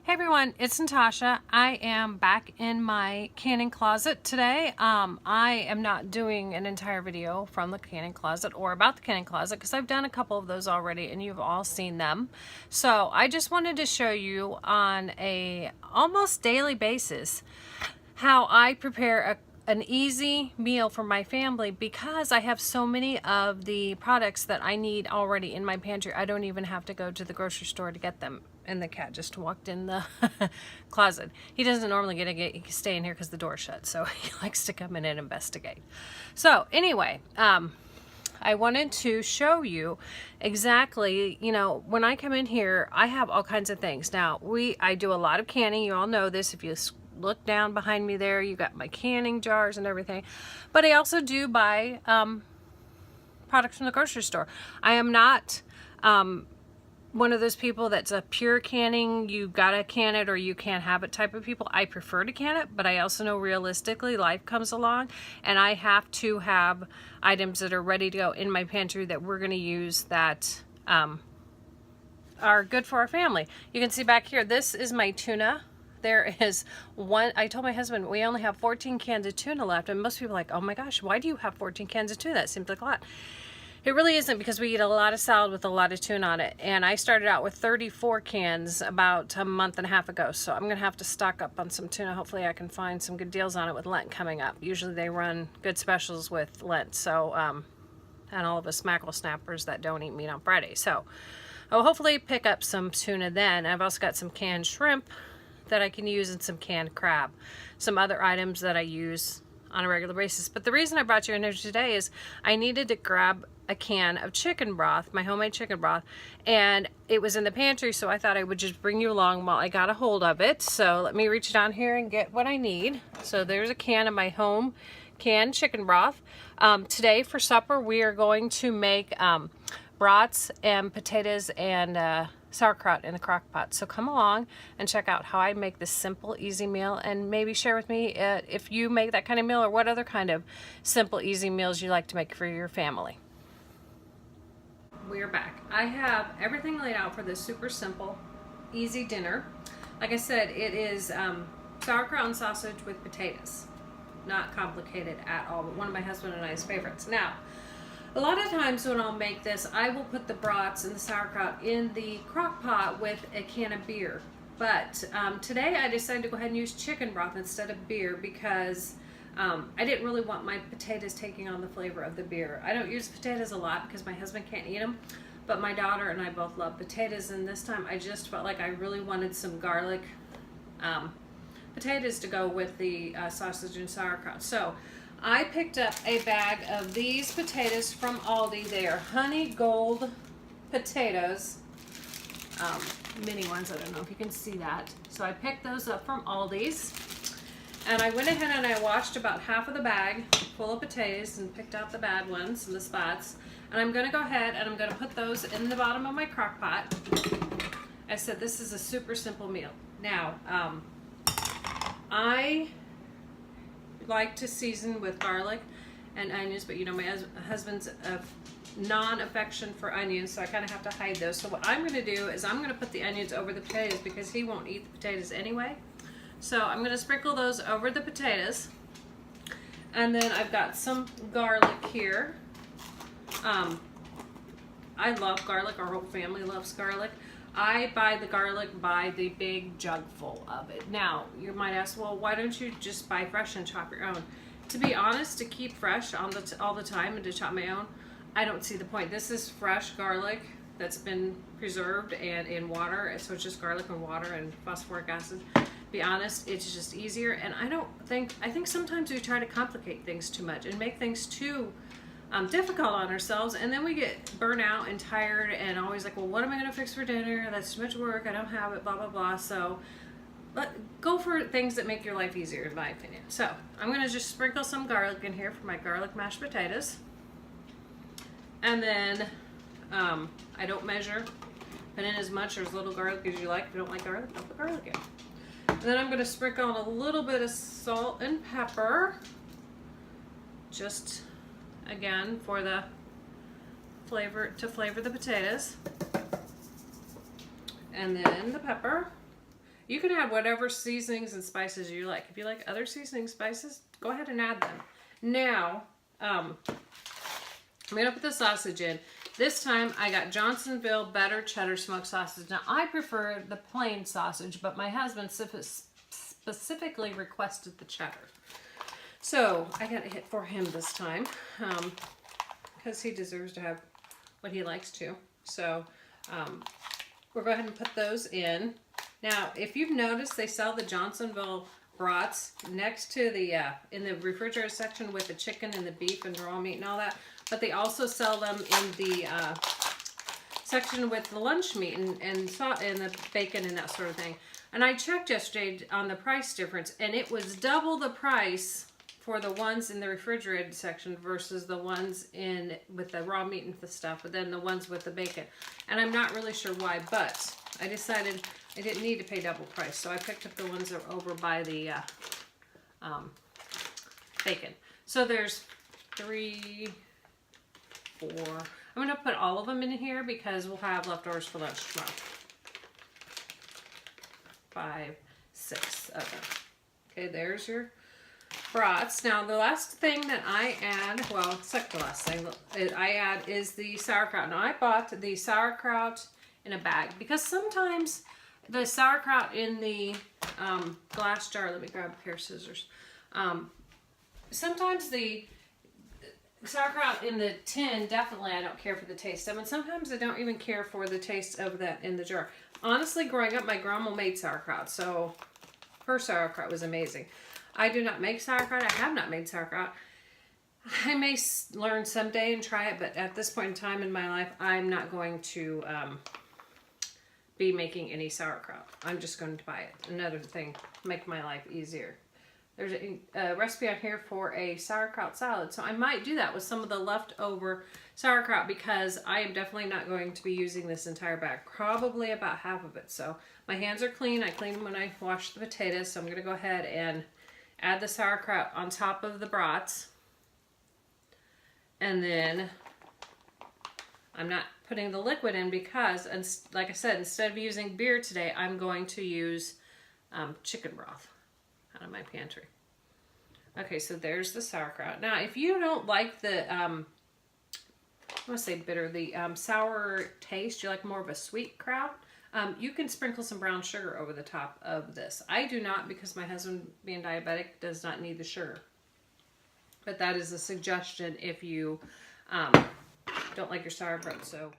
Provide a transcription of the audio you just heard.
Hey everyone, it's Natasha. I am back in my canning closet today. I am not doing an entire video from the canning closet or about the canning closet because I've done a couple of those already and you've all seen them. So I just wanted to show you on a almost daily basis how I prepare an easy meal for my family because I have so many of the products that I need already in my pantry. I don't even have to go to the grocery store to get them. And the cat just walked in the closet. He doesn't normally he can stay in here because the door's shut, so he likes to come in and investigate. So anyway, I wanted to show you exactly, when I come in here, I have all kinds of things. Now, I do a lot of canning. You all know this. If you look down behind me there, you got my canning jars and everything. But I also do buy products from the grocery store. I am not one of those people that's a pure canning, you gotta can it or you can't have it type of people. I prefer to can it, but I also know realistically life comes along and I have to have items that are ready to go in my pantry that we're gonna use that are good for our family. You can see back here, this is my tuna. There is one, I told my husband we only have 14 cans of tuna left, and most people are like, oh my gosh, why do you have 14 cans of tuna? That seems like a lot. It really isn't, because we eat a lot of salad with a lot of tuna on it. And I started out with 34 cans about a month and a half ago. So I'm going to have to stock up on some tuna. Hopefully I can find some good deals on it with Lent coming up. Usually they run good specials with Lent. So, and all of us mackerel snappers that don't eat meat on Friday. So I'll hopefully pick up some tuna then. I've also got some canned shrimp that I can use and some canned crab. Some other items that I use on a regular basis. But the reason I brought you in here today is I needed to grab a can of chicken broth, my homemade chicken broth, and it was in the pantry, so I thought I would just bring you along while I got a hold of it. So let me reach down here and get what I need. So there's a can of my home canned chicken broth. Today for supper we are going to make brats and potatoes and sauerkraut in the crock pot. So come along and check out how I make this simple, easy meal, and maybe share with me if you make that kind of meal or what other kind of simple, easy meals you like to make for your family. We are back. I have everything laid out for this super simple, easy dinner. Like I said, it is sauerkraut and sausage with potatoes. Not complicated at all, but one of my husband and I's favorites. Now, a lot of times when I'll make this, I will put the brats and the sauerkraut in the crock pot with a can of beer. But today I decided to go ahead and use chicken broth instead of beer because I didn't really want my potatoes taking on the flavor of the beer. I don't use potatoes a lot because my husband can't eat them, but my daughter and I both love potatoes, and this time I just felt like I really wanted some garlic potatoes to go with the sausage and sauerkraut. So I picked up a bag of these potatoes from Aldi. They are honey gold potatoes, mini ones. I don't know if you can see that. So I picked those up from Aldi's, and I went ahead and I washed about half of the bag full of potatoes and picked out the bad ones and the spots. And I'm going to go ahead and I'm going to put those in the bottom of my crock pot. I said this is a super simple meal. Now, I like to season with garlic and onions, but my husband's a non-affection for onions, so I kind of have to hide those. So what I'm going to do is I'm going to put the onions over the potatoes because he won't eat the potatoes anyway. So I'm going to sprinkle those over the potatoes, and then I've got some garlic here. I love garlic. Our whole family loves garlic. I buy the garlic by the big jug full of it. Now, you might ask, well, why don't you just buy fresh and chop your own? To be honest, to keep fresh all the time and to chop my own, I don't see the point. This is fresh garlic that's been preserved and in water, so it's just garlic and water and phosphoric acid. To be honest, it's just easier, and I think sometimes we try to complicate things too much and make things too difficult on ourselves, and then we get burnt out and tired and always like, well, what am I going to fix for dinner? That's too much work. I don't have it, blah, blah, blah. So go for things that make your life easier, in my opinion. So I'm going to just sprinkle some garlic in here for my garlic mashed potatoes. And then I don't measure. Put in as much or as little garlic as you like. If you don't like garlic, don't put garlic in. And then I'm going to sprinkle on a little bit of salt and pepper. Just again for the flavor, to flavor the potatoes. And then the pepper. You can add whatever seasonings and spices you like. If you like other seasoning spices, go ahead and add them. Now, I'm gonna put the sausage in. This time I got Johnsonville Better Cheddar Smoked Sausage. Now I prefer the plain sausage, but my husband specifically requested the cheddar. So I got a hit for him this time, because he deserves to have what he likes to. So we'll go ahead and put those in. Now, if you've noticed, they sell the Johnsonville brats next to the, in the refrigerator section with the chicken and the beef and raw meat and all that. But they also sell them in the section with the lunch meat and the bacon and that sort of thing. And I checked yesterday on the price difference, and it was double the price for the ones in the refrigerated section versus the ones in with the raw meat and the stuff, but then the ones with the bacon. And I'm not really sure why, but I decided I didn't need to pay double price, so I picked up the ones that were over by the bacon. So there's 3, 4. I'm gonna put all of them in here because we'll have leftovers for lunch tomorrow. 5, 6 of them. Okay, there's your brats. Now the last thing that I add, well, second to last thing I add is the sauerkraut. Now I bought the sauerkraut in a bag because sometimes the sauerkraut in the glass jar, let me grab a pair of scissors. Sometimes the sauerkraut in the tin, definitely I don't care for the taste of, and sometimes I don't even care for the taste of that in the jar. Honestly, growing up, my grandma made sauerkraut, so her sauerkraut was amazing. I do not make sauerkraut. I have not made sauerkraut. I may learn someday and try it, but at this point in time in my life, I'm not going to be making any sauerkraut. I'm just going to buy it. Another thing, make my life easier. There's a recipe on here for a sauerkraut salad, so I might do that with some of the leftover sauerkraut because I am definitely not going to be using this entire bag. Probably about half of it. So my hands are clean. I cleaned them when I washed the potatoes, so I'm going to go ahead and add the sauerkraut on top of the brats. And then I'm not putting the liquid in because, like I said, instead of using beer today, I'm going to use chicken broth out of my pantry. Okay, so there's the sauerkraut. Now, if you don't like the, I want to say bitter, the sour taste, you like more of a sweet kraut, you can sprinkle some brown sugar over the top of this. I do not because my husband, being diabetic, does not need the sugar. But that is a suggestion if you don't like your sauerkraut. So